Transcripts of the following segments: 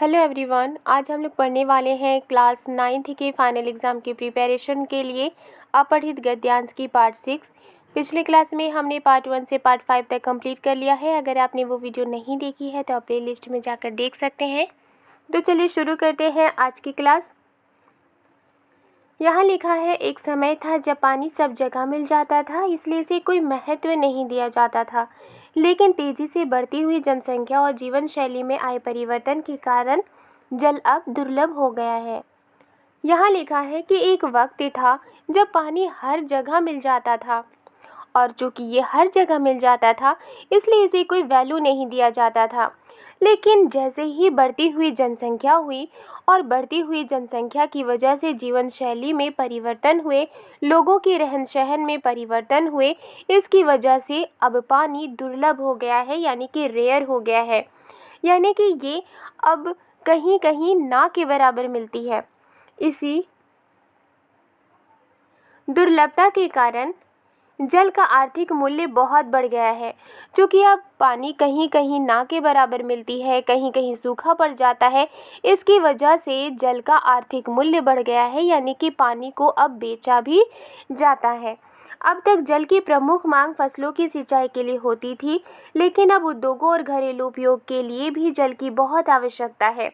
Hello everyone, आज हम लोग पढ़ने वाले हैं क्लास 9th के फाइनल एग्ज़ाम की प्रिपरेशन के लिए अपठित गद्यांश की पार्ट 6। पिछले क्लास में हमने पार्ट 1 से पार्ट 5 तक कंप्लीट कर लिया है। अगर आपने वो वीडियो नहीं देखी है तो आप प्ले लिस्ट में जाकर देख सकते हैं। तो चलिए शुरू करते हैं आज की क्लास। यहाँ लिखा है, एक समय था जब पानी सब जगह मिल जाता था, इसलिए इसे कोई महत्व नहीं दिया जाता था। लेकिन तेजी से बढ़ती हुई जनसंख्या और जीवन शैली में आए परिवर्तन के कारण जल अब दुर्लभ हो गया है। यहाँ लिखा है कि एक वक्त था जब पानी हर जगह मिल जाता था, और चूँकि ये हर जगह मिल जाता था इसलिए इसे कोई वैल्यू नहीं दिया जाता था। लेकिन जैसे ही बढ़ती हुई जनसंख्या हुई और बढ़ती हुई जनसंख्या की वजह से जीवन शैली में परिवर्तन हुए, लोगों के रहन सहन में परिवर्तन हुए, इसकी वजह से अब पानी दुर्लभ हो गया है, यानी कि रेयर हो गया है। यानी कि ये अब कहीं कहीं ना के बराबर मिलती है। इसी दुर्लभता के कारण जल का आर्थिक मूल्य बहुत बढ़ गया है। क्योंकि अब पानी कहीं कहीं ना के बराबर मिलती है, कहीं कहीं सूखा पड़ जाता है, इसकी वजह से जल का आर्थिक मूल्य बढ़ गया है, यानी कि पानी को अब बेचा भी जाता है। अब तक जल की प्रमुख मांग फसलों की सिंचाई के लिए होती थी, लेकिन अब उद्योगों और घरेलू उपयोग के लिए भी जल की बहुत आवश्यकता है।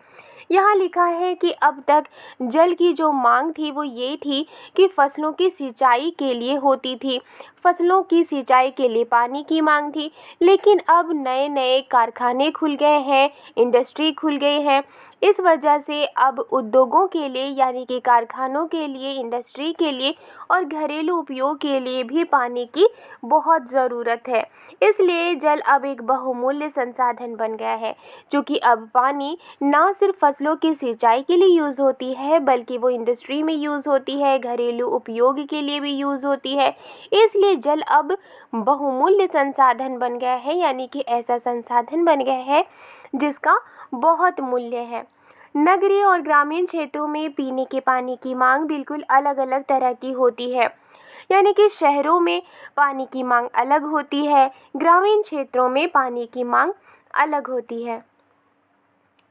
यहाँ लिखा है कि अब तक जल की जो मांग थी वो ये थी कि फसलों की सिंचाई के लिए होती थी, फसलों की सिंचाई के लिए पानी की मांग थी। लेकिन अब नए नए कारखाने खुल गए हैं, इंडस्ट्री खुल गई है, इस वजह से अब उद्योगों के लिए, यानी कि कारखानों के लिए, इंडस्ट्री के लिए और घरेलू उपयोग के लिए भी पानी की बहुत ज़रूरत है। इसलिए जल अब एक बहुमूल्य संसाधन बन गया है। क्योंकि अब पानी ना सिर्फ फसलों की सिंचाई के लिए यूज़ होती है, बल्कि वो इंडस्ट्री में यूज़ होती है, घरेलू उपयोग के लिए भी यूज़ होती है। इसलिए जल अब बहुमूल्य संसाधन बन गया है, यानी कि ऐसा संसाधन बन गया है जिसका बहुत मूल्य है। नगरीय और ग्रामीण क्षेत्रों में पीने के पानी की मांग बिल्कुल अलग अलग तरह की होती है। यानी कि शहरों में पानी की मांग अलग होती है, ग्रामीण क्षेत्रों में पानी की मांग अलग होती है।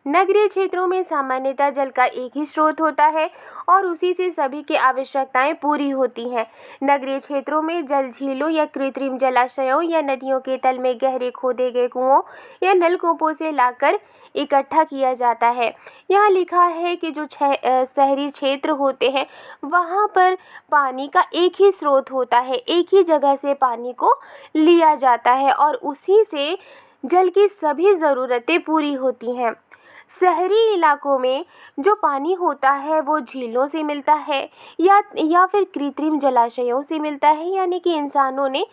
नगरीय क्षेत्रों में सामान्यतः जल का एक ही स्रोत होता है और उसी से सभी की आवश्यकताएं पूरी होती हैं। नगरीय क्षेत्रों में जल झीलों या कृत्रिम जलाशयों या नदियों के तल में गहरे खोदे गए कुओं या नलकूपों से लाकर इकट्ठा किया जाता है। यहाँ लिखा है कि जो शहरी क्षेत्र होते हैं वहाँ पर पानी का एक ही स्रोत होता है, एक ही जगह से पानी को लिया जाता है और उसी से जल की सभी ज़रूरतें पूरी होती हैं। शहरी इलाकों में जो पानी होता है वो झीलों से मिलता है या फिर कृत्रिम जलाशयों से मिलता है, यानी कि इंसानों ने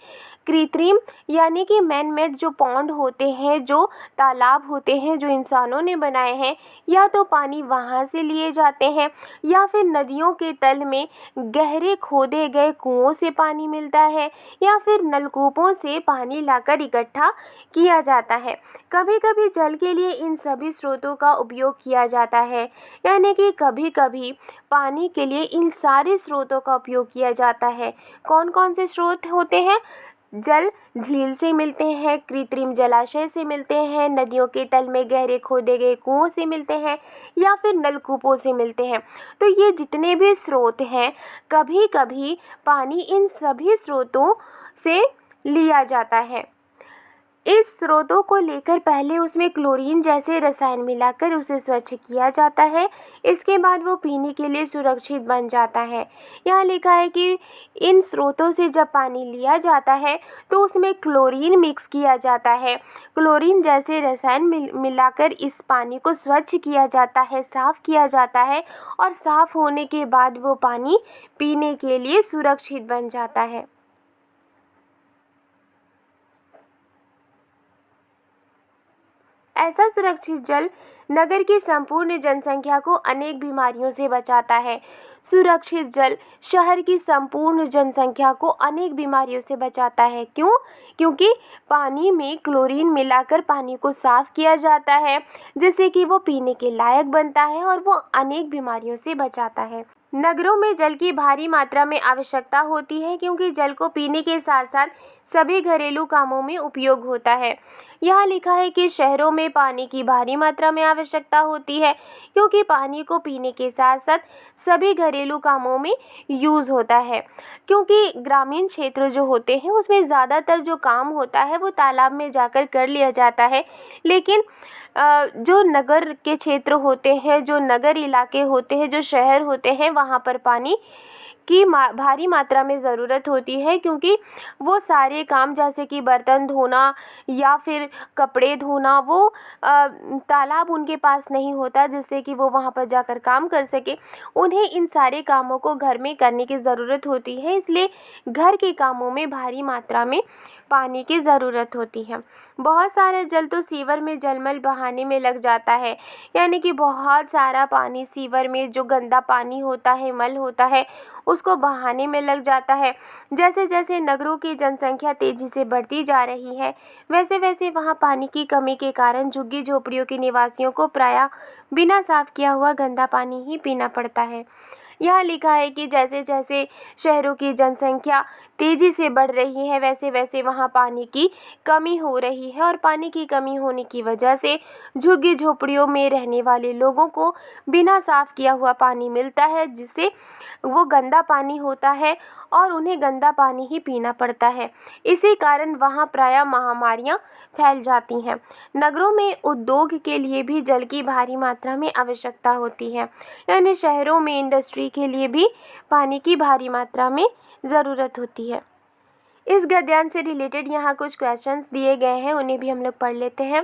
कृत्रिम, यानी कि मैन मेड जो पॉन्ड होते हैं, जो तालाब होते हैं, जो इंसानों ने बनाए हैं, या तो पानी वहाँ से लिए जाते हैं या फिर नदियों के तल में गहरे खोदे गए कुओं से पानी मिलता है या फिर नलकूपों से पानी लाकर इकट्ठा किया जाता है। कभी कभी जल के लिए इन सभी स्रोतों का उपयोग किया जाता है, यानी कि कभी कभी पानी के लिए इन सारे स्रोतों का उपयोग किया जाता है। कौन कौन से स्रोत होते हैं? जल झील से मिलते हैं, कृत्रिम जलाशय से मिलते हैं, नदियों के तल में गहरे खोदे गए कुओं से मिलते हैं या फिर नलकूपों से मिलते हैं। तो ये जितने भी स्रोत हैं, कभी कभी पानी इन सभी स्रोतों से लिया जाता है। इस स्रोतों को लेकर पहले उसमें क्लोरीन जैसे रसायन मिलाकर उसे स्वच्छ किया जाता है, इसके बाद वो पीने के लिए सुरक्षित बन जाता है। यहाँ लिखा है कि इन स्रोतों से जब पानी लिया जाता है तो उसमें क्लोरीन मिक्स किया जाता है, क्लोरीन जैसे रसायन मिलाकर इस पानी को स्वच्छ किया जाता है, साफ़ किया जाता है और साफ़ होने के बाद वो पानी पीने के लिए सुरक्षित बन जाता है। ऐसा सुरक्षित जल नगर की संपूर्ण जनसंख्या को अनेक बीमारियों से बचाता है। सुरक्षित जल शहर की संपूर्ण जनसंख्या को अनेक बीमारियों से बचाता है। क्यों? क्योंकि पानी में क्लोरीन मिलाकर पानी को साफ किया जाता है, जिससे कि वो पीने के लायक बनता है और वो अनेक बीमारियों से बचाता है। नगरों में जल की भारी मात्रा में आवश्यकता होती है, क्योंकि जल को पीने के साथ साथ सभी घरेलू कामों में उपयोग होता है। यहाँ लिखा है कि शहरों में पानी की भारी मात्रा में आवश्यकता होती है, क्योंकि पानी को पीने के साथ साथ सभी घरेलू कामों में यूज़ होता है। क्योंकि ग्रामीण क्षेत्र जो होते हैं उसमें ज़्यादातर जो काम होता है वो तालाब में जाकर कर लिया जाता है, लेकिन जो नगर के क्षेत्र होते हैं, जो नगर इलाके होते हैं, जो शहर होते हैं, वहाँ पर पानी की भारी मात्रा में ज़रूरत होती है, क्योंकि वो सारे काम जैसे कि बर्तन धोना या फिर कपड़े धोना वो तालाब उनके पास नहीं होता जिससे कि वो वहाँ पर जाकर काम कर सके। उन्हें इन सारे कामों को घर में करने की ज़रूरत होती है, इसलिए घर के कामों में भारी मात्रा में पानी की ज़रूरत होती है। बहुत सारा जल तो सीवर में जलमल बहाने में लग जाता है, यानी कि बहुत सारा पानी सीवर में जो गंदा पानी होता है, मल होता है, उसको बहाने में लग जाता है। जैसे जैसे नगरों की जनसंख्या तेज़ी से बढ़ती जा रही है, वैसे वैसे वहाँ पानी की कमी के कारण झुग्गी झोपड़ियों के निवासियों को प्रायः बिना साफ़ किया हुआ गंदा पानी ही पीना पड़ता है। यहाँ लिखा है कि जैसे जैसे शहरों की जनसंख्या तेज़ी से बढ़ रही है, वैसे वैसे वहाँ पानी की कमी हो रही है, और पानी की कमी होने की वजह से झुग्गी झोपड़ियों में रहने वाले लोगों को बिना साफ़ किया हुआ पानी मिलता है, जिससे वो गंदा पानी होता है और उन्हें गंदा पानी ही पीना पड़ता है। इसी कारण वहाँ प्रायः महामारियाँ फैल जाती हैं। नगरों में उद्योग के लिए भी जल की भारी मात्रा में आवश्यकता होती है, यानी शहरों में इंडस्ट्री के लिए भी पानी की भारी मात्रा में ज़रूरत होती है। इस गद्यांश से रिलेटेड यहाँ कुछ क्वेश्चंस दिए गए हैं, उन्हें भी हम लोग पढ़ लेते हैं।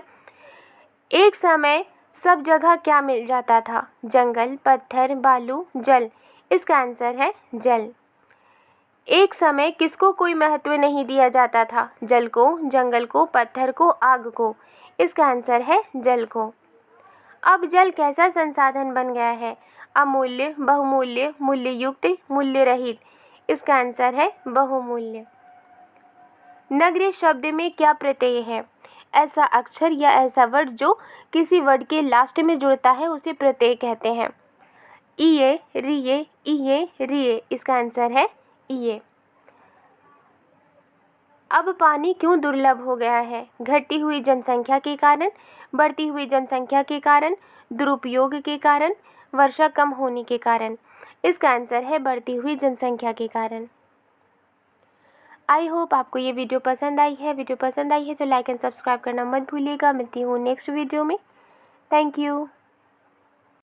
एक समय सब जगह क्या मिल जाता था? जंगल, पत्थर, बालू, जल। इसका आंसर है जल। एक समय किसको कोई महत्व नहीं दिया जाता था? जल को, जंगल को, पत्थर को, आग को। इसका आंसर है जल को। अब जल कैसा संसाधन बन गया है? अमूल्य, बहुमूल्य, मूल्ययुक्त, मूल्य रहित। इसका आंसर है बहुमूल्य। नगरीय शब्द में क्या प्रत्यय है? ऐसा अक्षर या ऐसा वर्ड जो किसी वर्ड के लास्ट में जुड़ता है उसे प्रत्यय कहते हैं। इये, रिये, इये, रिये। इसका आंसर है इये। अब पानी क्यों दुर्लभ हो गया है? घटती हुई जनसंख्या के कारण, बढ़ती हुई जनसंख्या के कारण, दुरुपयोग के कारण, वर्षा कम होने के कारण। इसका आंसर है बढ़ती हुई जनसंख्या के कारण। आई होप आपको ये वीडियो पसंद आई है। वीडियो पसंद आई है तो लाइक एंड सब्सक्राइब करना मत भूलिएगा। मिलती हूँ नेक्स्ट वीडियो में। Thank you.